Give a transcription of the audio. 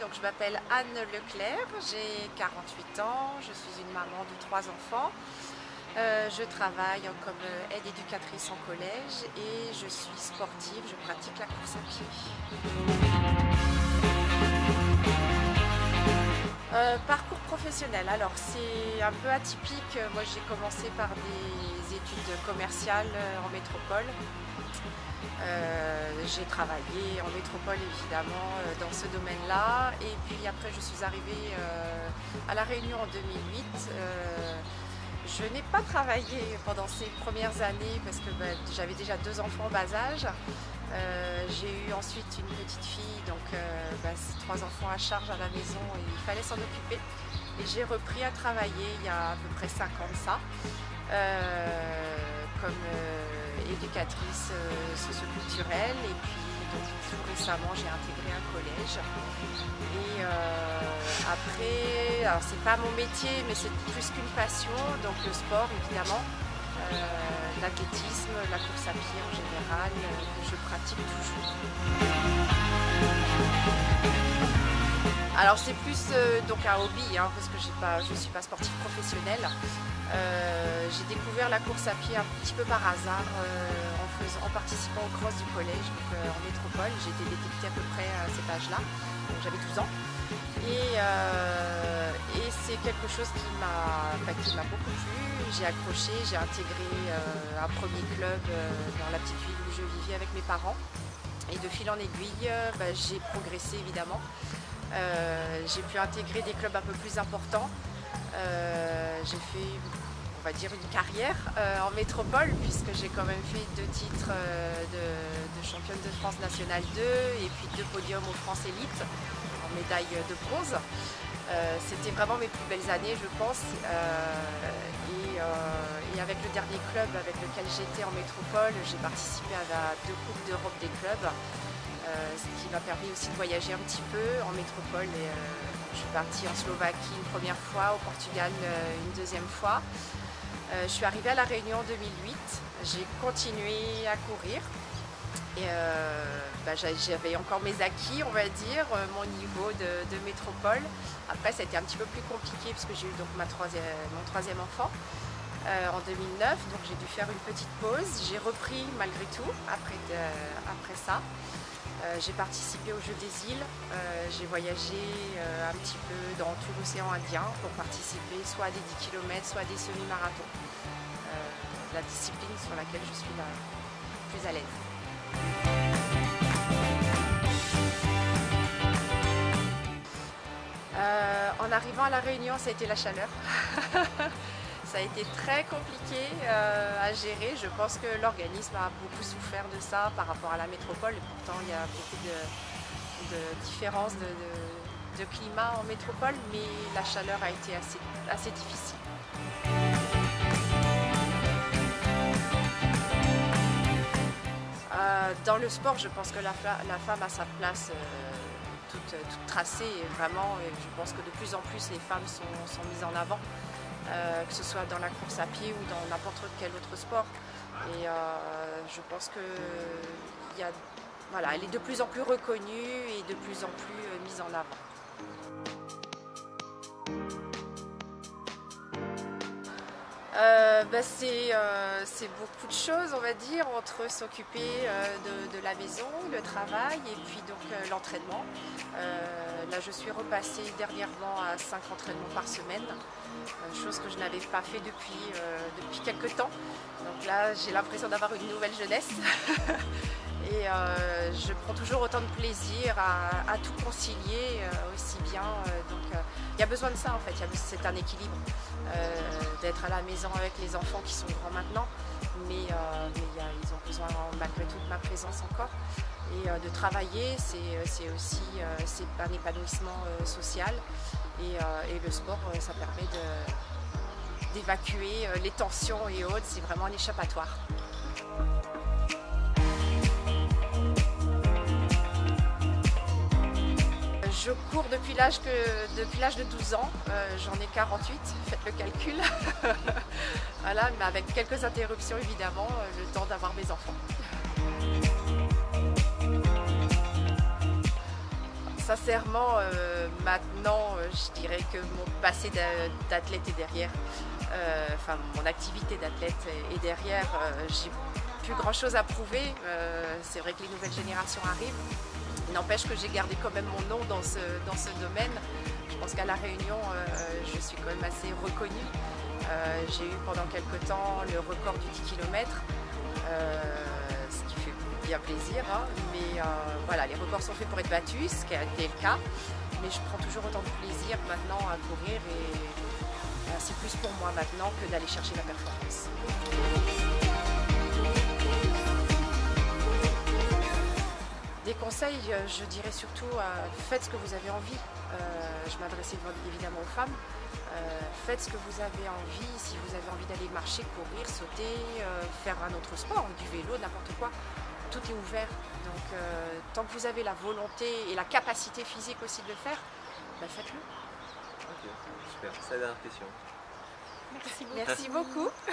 Donc je m'appelle Anne Leclerc, j'ai 48 ans, je suis une maman de 3 enfants. Je travaille comme aide éducatrice en collège et je suis sportive, je pratique la course à pied. Parcours professionnel, alors c'est un peu atypique. Moi j'ai commencé par des études commerciales en métropole. J'ai travaillé en métropole évidemment dans ce domaine-là et puis après je suis arrivée à La Réunion en 2008. Je n'ai pas travaillé pendant ces premières années parce que j'avais déjà 2 enfants en bas âge. J'ai eu ensuite une petite fille, donc 3 enfants à charge à la maison et il fallait s'en occuper. Et j'ai repris à travailler il y a à peu près 5 ans de ça, comme éducatrice socioculturelle. Et puis donc, tout récemment j'ai intégré un collège. Et après, alors c'est pas mon métier mais c'est plus qu'une passion, donc le sport évidemment. L'athlétisme, la course à pied en général, je pratique toujours. Alors c'est plus donc un hobby, parce que je ne suis pas sportive professionnelle. J'ai découvert la course à pied un petit peu par hasard en participant au cross du collège, donc, en métropole. J'ai été détectée à peu près à cet âge-là, donc j'avais 12 ans. Et c'est quelque chose qui m'a beaucoup plu. J'ai accroché, j'ai intégré un premier club dans la petite ville où je vivais avec mes parents. Et de fil en aiguille, j'ai progressé évidemment. J'ai pu intégrer des clubs un peu plus importants. J'ai fait, on va dire, une carrière en métropole puisque j'ai quand même fait 2 titres de championne de France nationale 2 et puis 2 podiums au France Élite en médaille de bronze. C'était vraiment mes plus belles années, je pense. Et avec le dernier club avec lequel j'étais en métropole, j'ai participé à 2 Coupes d'Europe des clubs, ce qui m'a permis aussi de voyager un petit peu en métropole. Je suis partie en Slovaquie une première fois, au Portugal une deuxième fois. Je suis arrivée à La Réunion en 2008, j'ai continué à courir. Et j'avais encore mes acquis, on va dire, mon niveau de métropole. Après, ça a été un petit peu plus compliqué parce que j'ai eu donc mon 3e enfant en 2009. Donc j'ai dû faire une petite pause. J'ai repris malgré tout après ça. J'ai participé aux Jeux des îles. J'ai voyagé un petit peu dans tout l'océan Indien pour participer soit à des 10 km, soit à des semi-marathons. La discipline sur laquelle je suis la plus à l'aise. En arrivant à La Réunion, ça a été la chaleur. Ça a été très compliqué à gérer. Je pense que l'organisme a beaucoup souffert de ça par rapport à la métropole. Et pourtant, il y a beaucoup de différences de climat en métropole, mais la chaleur a été assez difficile. Dans le sport, je pense que la femme a sa place toute tracée et vraiment, je pense que de plus en plus les femmes sont mises en avant, que ce soit dans la course à pied ou dans n'importe quel autre sport. Et je pense que elle est de plus en plus reconnue et de plus en plus mise en avant. C'est beaucoup de choses, on va dire, entre s'occuper de la maison, le travail et puis donc l'entraînement. Là, je suis repassée dernièrement à 5 entraînements par semaine, chose que je n'avais pas fait depuis quelques temps. Donc là, j'ai l'impression d'avoir une nouvelle jeunesse. Et je prends toujours autant de plaisir à tout concilier aussi bien. Il y a besoin de ça en fait, c'est un équilibre d'être à la maison avec les enfants qui sont grands maintenant, mais ils ont besoin malgré tout de ma présence encore. Et de travailler, c'est aussi un épanouissement social et le sport, ça permet d'évacuer les tensions et autres, c'est vraiment un échappatoire. Je cours depuis l'âge de 12 ans, j'en ai 48, faites le calcul. Voilà, mais avec quelques interruptions évidemment, le temps d'avoir mes enfants. sincèrement, maintenant, je dirais que mon passé d'athlète est derrière. Enfin, mon activité d'athlète est derrière. J'ai plus grand chose à prouver. C'est vrai que les nouvelles générations arrivent. Il n'empêche que j'ai gardé quand même mon nom dans ce domaine. Je pense qu'à La Réunion, je suis quand même assez reconnue. J'ai eu pendant quelques temps le record du 10 km, ce qui fait bien plaisir. Hein. Mais voilà, les records sont faits pour être battus, ce qui a été le cas. Mais je prends toujours autant de plaisir maintenant à courir et c'est plus pour moi maintenant que d'aller chercher la performance. Des conseils, je dirais surtout, faites ce que vous avez envie. Je m'adresse évidemment aux femmes. Faites ce que vous avez envie. Si vous avez envie d'aller marcher, courir, sauter, faire un autre sport, du vélo, n'importe quoi, tout est ouvert. Donc tant que vous avez la volonté et la capacité physique aussi de le faire, bah faites-le. Ok, super. C'est la dernière question. Merci beaucoup.